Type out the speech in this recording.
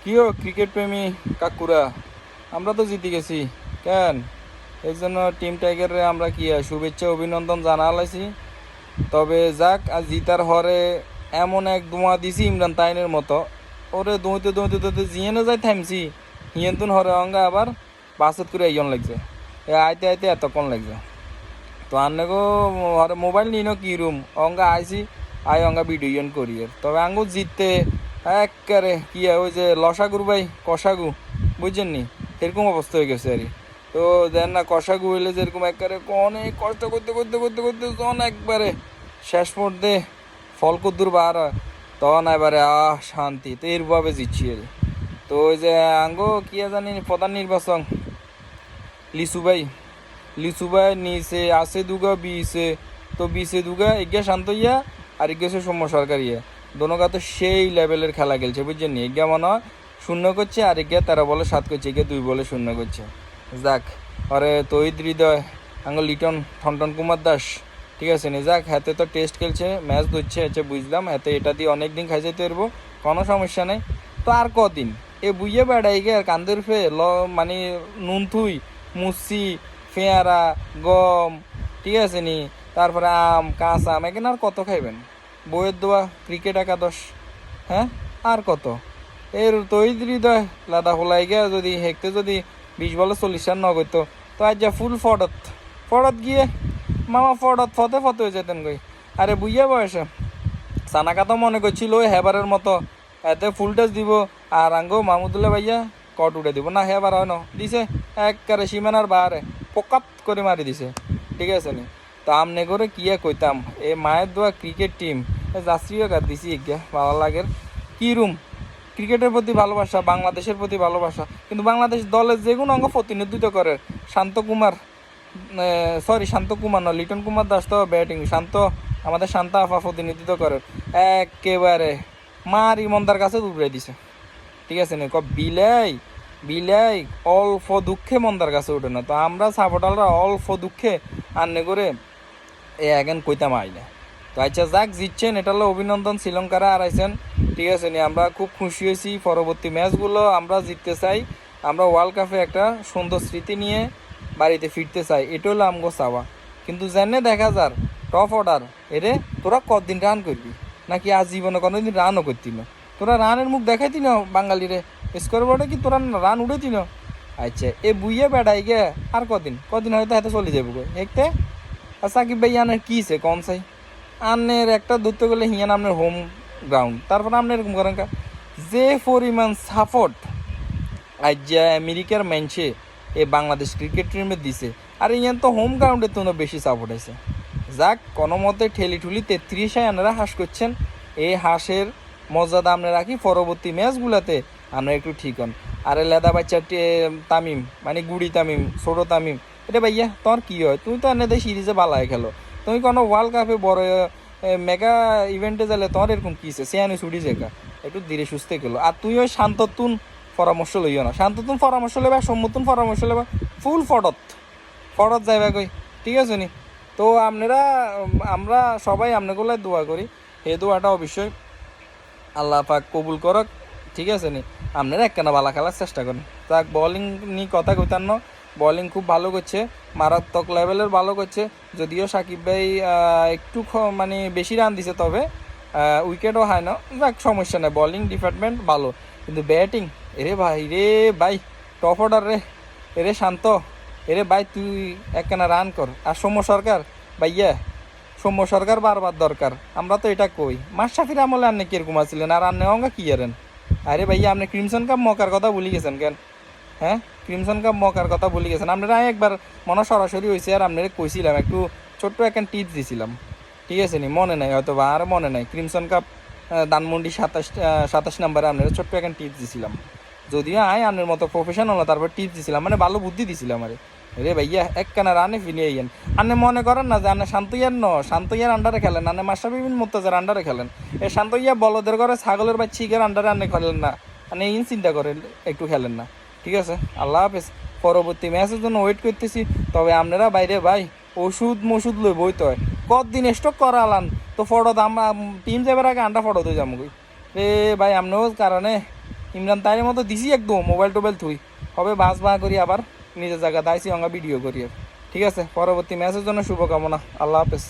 কিও ক্রিকেট প্রেমী কাকুরা, আমরা তো জিতে গেছি। কেন? এই জন্য টিম টাইগারে আমরা কি শুভেচ্ছা অভিনন্দন জানালাইছি। তবে যাক, আর জিতার হরে এমন এক দোয়া দিছি ইমরান তাইনের মতো, ওরে দৌড়তে দৌড়তে দৌড়তে জিয়ে না যাই থামছি, হিয়েন্তুন হরে অঙ্গা আবার বাসত করে এইজন লাগছে। আইতে আইতে এতক্ষণ লাগছে। তো আন্নে গো হরে মোবাইল নিনো কি রুম অঙ্গা আইসি, আই অঙ্গা ভিডিও করি। তবে আঙ্গু জিততে একবারে কি ওই যে লসাগুর ভাই কষাগু, বুঝছেন নি, এরকম অবস্থা হয়ে গেছে আর। তো দেন না কষাগু হইলে যেরকম একবারে অনেক কষ্ট করতে করতে করতে করতে যখন একবারে শেষ পর্যন্ত ফল কদ্দুর বার হয়, তখন এবারে শান্তি। তো এরভাবে জিতছি আর। তো ওই যে আঙ্গো কি জানি প্রধান নির্বাচন লিচু ভাই নিচে আছে দুগা বিছে। তো বিছে দুগা এগিয়ে শান্ত ইয়া আর এগিয়েছে সৌম্য সরকার ইয়া, দোনোগা তো সেই লেভেলের খেলা খেলছে, বুঝছেন নি। এগিয়ে মনে হয় শূন্য করছে, আর এগিয়ে 13 বলে 7 করছে, এগিয়ে 2 বলে 0 করছে। যাক, আরে তহিদ হৃদয় আঙ্গ লিটন ঠনটন কুমার দাস, ঠিক আছে নি। যাক, হাতে তো টেস্ট খেলছে, ম্যাচ ধরছে, আচ্ছা বুঝলাম, হাতে এটা দিয়ে অনেক দিন খাই যেতে পারবো, কোনো সমস্যা নেই। তো আর কদিন এ বুইয়ে বেড়াই গে আর কান্দের ফে মানে নুন থুই মুসি পেয়ারা গম, ঠিক আছে নি, তারপরে আম কাঁচা আম, এখানে আর কত খাইবেন? বইয়ের দোয়া ক্রিকেট একাদশ, হ্যাঁ, আর কত? এর তৈদ হৃদয় লাদা হোলাই গিয়া যদি হেঁকতে যদি 20 বলে 40 রান ন করতো, তো আজ যা ফুল ফডত ফডত গিয়ে মামা ফডত ফতে ফতে হয়ে যেতেন গই। আরে বুইয়া বয়সে সানাকা তো মনে করছিল ওই হেবারের মতো এতে ফুল টাচ দিব, আর আঙ্গো মাহমুদুল্লাহ ভাইয়া কট উঠে দিব না, হেবার হয় না দিছে একবারে সীমানার বাহারে পকাত করে মারি দিছে, ঠিক আছে নি। তো আমনে করে কিয়া কইতাম, এ মায়ের দোয়া ক্রিকেট টিম জাস্রিও কার দিছি এগিয়া ভালো লাগের কি রুম। ক্রিকেটের প্রতি ভালোবাসা, বাংলাদেশের প্রতি ভালোবাসা, কিন্তু বাংলাদেশ দলের যে কোনো অঙ্গ প্রতিনিধিত্ব করে শান্তকুমার, শান্তকুমার না, লিটন কুমার দাস তো ব্যাটিং, আমাদের শান্তা আফা প্রতিনিধিত্ব করে একেবারে মার ইমনদার কাছে দুবড়াই দিছে, ঠিক আছে না। বিলাই বিলাই অল্প দুঃখে মন্দার কাছে ওঠে না। তো আমরা সাপোর্টাররা অল্প দুঃখে আন্নে করে এ এখন কইতাম আইলে। তো আচ্ছা যাক, জিতছেন, এটা হলো অভিনন্দন, শ্রীলঙ্কারা হারাইছেন, ঠিক আছে নি। আমরা খুব খুশি হয়েছি, পরবর্তী ম্যাচগুলো আমরা জিততে চাই, আমরা ওয়ার্ল্ড কাপে একটা সুন্দর স্মৃতি নিয়ে বাড়িতে ফিরতে চাই, এটা হলো আমগো চাওয়া। কিন্তু জেনে দেখা যার টপ অর্ডার এরে তোরা কতদিন রান করবি, নাকি আজ জীবনে কোনোদিন রানও করতি না? তোরা রানের মুখ দেখাইতি না বাঙালিরে, স্কোর বোর্ডে কি তোরা রান উঠেতি না? আচ্ছা, এ বুইয়ে বেড়াই গে আর কদিন কদিন হয়তো হাতে চলে যাবো গো দেখতে। আর সাকিব ভাই আনের কিছে কম চাই, আনের একটা ধরতে গেলে হিয়ান আপনার হোম গ্রাউন্ড, তারপর আপনি এরকম করেন যে পরিমাণ সাপোর্ট আজ যে আমেরিকার ম্যানছে এ বাংলাদেশ ক্রিকেট টিমে দিছে, আর ইয়ান তো হোম গ্রাউন্ডে তো বেশি সাপোর্ট আছে। যাক, কোনো মতে ঠেলি ঠুলি 33 আনারা হাঁস করছেন, এই হাঁসের মর্যাদা আমরা রাখি, পরবর্তী ম্যাচগুলোতে আমরা একটু ঠিক হন। আর লেদা বাচ্চা তামিম মানে গুড়ি তামিম, ছোটো তামিম, এটা ভাইয়া তোর কী হয়? তুমি তো এনে সিরিজে বালায় খেলো, তুমি কোনো ওয়ার্ল্ড কাপে বড় মেগা ইভেন্টে গেলে তোমার এরকম কীছে সিয়ানি ছুটি শেখা, একটু ধীরে সুস্থে খেলো। আর তুই ওই শান্ততুন পরামর্শ লইও না, শান্ততুন পরামর্শ লেবা, সম্মতুন পরামর্শ লেবা, ফুল ফটত ফটত যাইবা কই, ঠিক আছে নি। তো আপনারা আমরা সবাই আপনাগুলো দোয়া করি, এই দোয়াটা অবশ্যই আল্লাহ পাক কবুল করক, ঠিক আছে নি। আপনারা একখানা ভালো খেলার চেষ্টা করেন। তাক বলিং নিয়ে কথা কইতাম না, বলিং খুব ভালো করছে, মারাত্মক লেভেলের ভালো করছে। যদিও সাকিব ভাই একটু মানে বেশি রান দিছে, তবে উইকেটও হয় না, যাক সমস্যা নেই, বলিং ডিপার্টমেন্ট ভালো। কিন্তু ব্যাটিং রে ভাই টপ অর্ডার রে, এরে শান্ত, এরে ভাই তুই একখানা রান কর। আর সৌম্য সরকার বারবার দরকার, আমরা তো এটা কই। মাশরাফির আমলে আপনি কিরকম আছিলেন, আর আপনি অঙ্গা কি আরেন? আরে ভাইয়া, আপনি ক্রিমসন কাপ মকার কথা ভুলে গেছেন কেন? হ্যাঁ, ক্রিমসন কাপ মকার কথা ভুলে গেছেন। আপনারা একবার মনে সরাসরি হয়েছে, আর আপনারা কইছিলাম একটু ছোট্ট একটা টিপস দিছিলাম, ঠিক আছে নি, মনে নাই হয়তো বা, আর মনে নাই। ক্রিমসন কাপ ধানমন্ডি 27 নম্বরে আপনারা ছোট্ট একটা টিপস দিছিলাম, যদিও আপনার মতো প্রফেশনাল না, তারপর টিপস দিছিলাম, মানে ভালো বুদ্ধি দিছিলাম। আরে রে ভাইয়া, একখানা রানে ফিরিয়ে আইয়েন। আপনি মনে করেন না যে আপনি শান্তইয়ার আন্ডারে খেলেন, আপনি মাশরাফি মুর্তজার আন্ডারে খেলেন। এই শান্তইয়া বলদের ঘরে ছাগলের বা চিকের আন্ডারে আপনি খেলেন না, আপনি ইন চিন্তা করেন একটু খেলেন না, ঠিক আছে। আল্লাহ হাফেজ, পরবর্তী ম্যাচের জন্য ওয়েট করতেছি। তবে আপনারা বাইরে ভাই ওষুধ মষুধ লই বইতে হয়, কতদিন স্টক করালান তো ফটো আমরা টিম যাবার আগে আন্ডা ফটো দিয়ে যাবো রে ভাই, আপনিও কারণে ইমরান তাইরের মতো দিছি একদম মোবাইল টোবাইল থুই হবে বাঁচ বাঁ করি আবার নিজের জায়গা দাইছি অঙ্গা ভিডিও করি। ঠিক আছে, পরবর্তী ম্যাচের জন্য শুভকামনা। আল্লাহ হাফেজ।